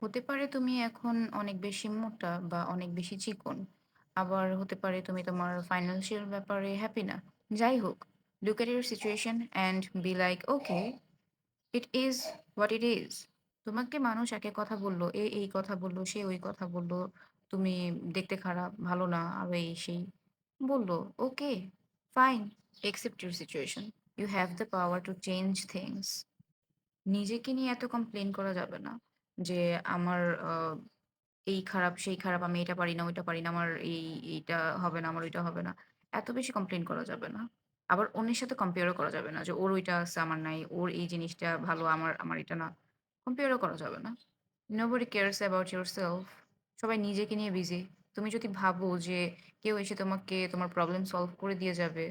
হতে পারে তুমি এখন অনেক বেশি মোটা বা অনেক বেশি চিকন। আবার হতে পারে তুমি তোমার ফাইন্যান্সিয়াল ব্যাপারে হ্যাপি না। যাই হোক, look at your situation and be like, "Okay, it is what it is." তোমাকে মানুষ একেক কথা বলল, এ এই কথা বলল, সে ওই কথা বলল, তুমি দেখতে খারাপ, ভালো না, আরো এই সেই বলল। ওকে, fine, accept your situation. You have the power to change things. নিজেকে নিয়ে এত কমপ্লেইন করা যাবে না যে আমার আ এই খারাপ, সেই খারাপ, আমি এটা পারি না, ওইটা পারি না, আমার এইটা হবে না, আমার ওইটা হবে না। এত বেশি কমপ্লেইন করা যাবে না। আবার অন্যের সাথে কম্পেয়ার ও করা যাবে না যে ওর ওইটা আছে আমার নাই, ওর এই জিনিসটা ভালো আমার এটা না। কম্পেয়ার ও করা যাবে না। Nobody cares about yourself. সবাই নিজেকে নিয়ে বিজি। তুমি যদি ভাবো যে কেউ এসে তোমাকে তোমার প্রবলেম সলভ করে দিয়ে যাবে,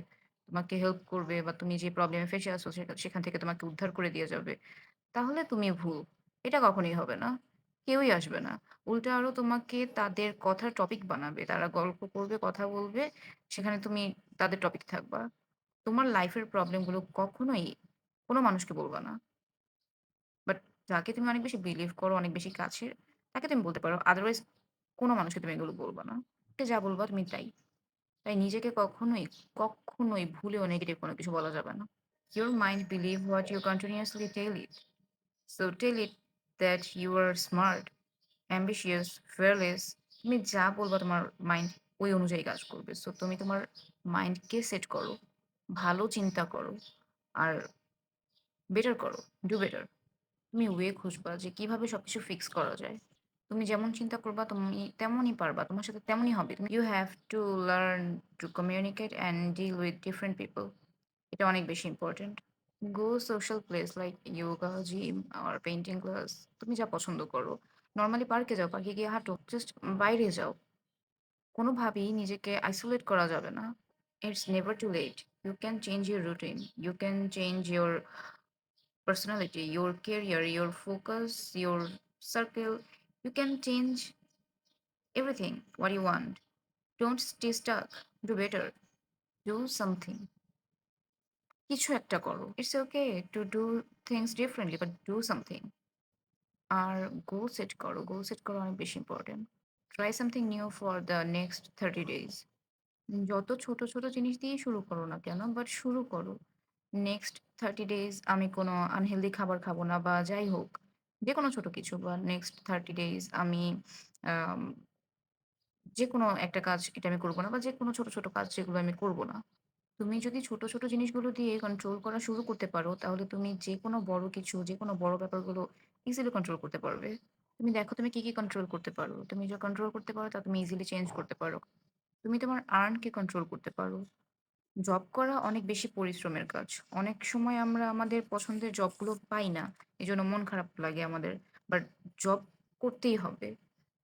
তোমাকে হেল্প করবে বা তুমি যে প্রবলেম এ ফেঁসে আছো সেখান থেকে তোমাকে উদ্ধার করে দিয়ে যাবে, তাহলে তুমি ভুল। এটা কখনোই হবে না। কেউই আসবে না। উল্টা আরো তোমাকে তাদের কথার টপিক বানাবে। তারা গল্প করবে, কথা বলবে। সেখানে তুমি তাদের টপিক থাকবা। তোমার লাইফের প্রবলেম গুলো কখনোই কোন মানুষকে বলবা না। বাট যাকে তুমি অনেক বেশি বিলিভ করো, অনেক বেশি কাছের, তাকে তুমি বলতে পারো। আদারওয়াইজ কোন মানুষকে তুমি এগুলো বলবা না। কে যা বলবা তুমি তাই। তাই নিজেকে কখনোই ভুলেও নেগেটিভ কোন কিছু বলা যাবে না। Your mind believe what you continuously tell it. So tell it that you are smart, ambitious, fearless. তুমি যা বলবা তোমার মাইন্ড ওই অনুযায়ী কাজ করবে। সো তুমি তোমার মাইন্ডকে সেট করো। ভালো চিন্তা করো। আর বেটার করো। Do better. তুমি ওয়ে খুঁজবা যে কিভাবে সবকিছু ফিক্স করা যায়। তুমি যেমন চিন্তা করবা তুমি তেমনই পারবা। তোমার সাথে তেমনই হবে। You have to learn to communicate and deal with different people. এটা অনেক বেশি important. Go social place like yoga, gym or painting class. তুমি যা পছন্দ করো। নরমালি পার্কে যাও, পার্কে গিয়ে হাঁটো। জাস্ট বাইরে যাও। কোনোভাবেই নিজেকে আইসোলেট করা যাবে না। It's never too late. You can change your routine. You can change your personality, your career, your focus, your circle. You can change everything what you want. Don't stay stuck. Do better. Do something. কিছু একটা করো। It's okay to do things differently, but do something. আর goal set করো। Goal set করা অনেক বেশি important. Try something new for the next 30 days. যত ছোট, ছোট জিনিস দিয়েই শুরু করো না কেন, বাট শুরু করো। নেক্সট 30 ডেজ আমি কোনো আনহেলথি খাবার খাবো না বা যাই হোক। যেকোনো ছোট কিছু বা নেক্সট 30 ডেজ আমি আম যেকোনো একটা কাজ এটা আমি করব না বা যেকোনো ছোট, ছোট কাজ যেগুলো আমি করব না। তুমি যদি ছোট, ছোট জিনিসগুলো দিয়ে কন্ট্রোল করা শুরু করতে পারো, তাহলে তুমি যেকোনো বড় কিছু, যেকোনো বড় ব্যাপারগুলো ইজিলি কন্ট্রোল করতে পারবে। তুমি দেখো তুমি কি, কি কন্ট্রোল করতে পারো। তুমি যা কন্ট্রোল করতে পারো তা তুমি ইজিলি চেঞ্জ করতে পারো। তুমি তোমার আর্ন কে কন্ট্রোল করতে পারো। জব করা অনেক বেশি পরিশ্রমের কাজ। অনেক সময় আমরা আমাদের পছন্দের জবগুলো পাই না। এজন্য মন খারাপ লাগে আমাদের। বাট জব করতেই হবে।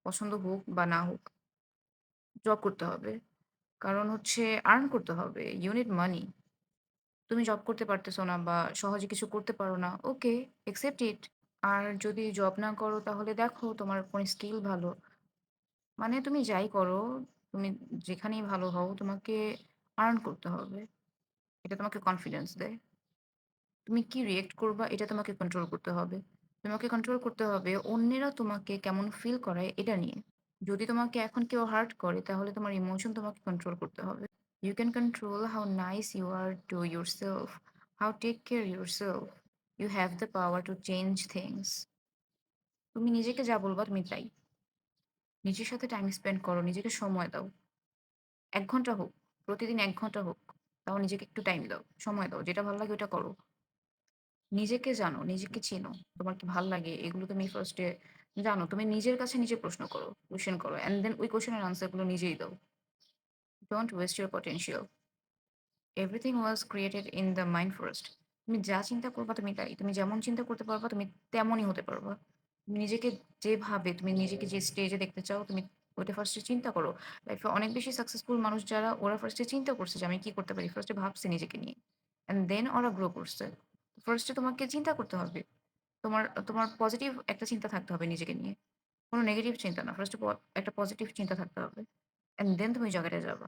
পছন্দ হোক বা না হোক, জব করতে হবে। কারণ হচ্ছে আর্ন করতে হবে। You need money. তুমি জব করতে পারতেছো না বা সহজে কিছু করতে পারো না। ওকে, অ্যাকসেপ্ট ইট। আর যদি জব না করো তাহলে দেখো তোমার কোন স্কিল ভালো। মানে তুমি যাই করো, তুমি যেখানেই ভালো হও তোমাকে আর্ন করতে হবে। এটা তোমাকে কনফিডেন্স দেয়। তুমি কি রিঅ্যাক্ট করবা এটা তোমাকে কন্ট্রোল করতে হবে। তোমাকে কন্ট্রোল করতে হবে অন্যেরা তোমাকে কেমন ফিল করায় এটা নিয়ে। যদি তোমাকে এখন কেউ হার্ট করে তাহলে তোমার ইমোশন তোমাকে কন্ট্রোল করতে হবে। You can control how nice you are to yourself, how take care yourself. You have the power to change things. তুমি নিজেকে যা বলবা তুমি তাই। নিজের সাথে টাইম স্পেন্ড করো, নিজেকে সময় দাও। ১ ঘন্টা হোক, প্রতিদিন ১ ঘন্টা হোক। তাও নিজেকে একটু টাইম দাও, সময় দাও। যেটা ভালো লাগে ওটা করো। নিজেকে জানো, নিজেকে চিনো। তোমার কি ভাল লাগে এগুলো তুমি ফার্স্ট এ জানো। তুমি নিজের কাছে নিজে প্রশ্ন করো, কোয়েশ্চেন করো। অ্যান্ড দেন ওই কোয়েশ্চেন এর আনসার গুলো নিজেই দাও। Don't waste your potential. Everything was created in the mind first. তুমি যা চিন্তা করবা তুমি তাই। তুমি যেমন চিন্তা করতে পারবা তুমি তেমনই হতে পারবা। তুমি নিজেকে যেভাবে তুমি নিজেকে যে স্টেজে দেখতে চাও তুমি ওইটা ফার্স্ট এ চিন্তা করো। লাইফে অনেক বেশি সাকসেসফুল মানুষ যারা ওরা ফার্স্ট এ চিন্তা করছে যে আমি কি করতে পারি। ফার্স্ট এ ভাবছে নিজেকে নিয়ে। অ্যান্ড দেন ওরা গ্রো করছে। ফার্স্ট এ তোমাকে চিন্তা করতে হবে। তোমার তোমার পজিটিভ একটা চিন্তা থাকতে হবে নিজেকে নিয়ে। কোন নেগেটিভ চিন্তা না। ফার্স্ট অফ অল একটা পজিটিভ চিন্তা থাকতে হবে। অ্যান্ড দেন তুমি ওই জায়গাটায় যাবা।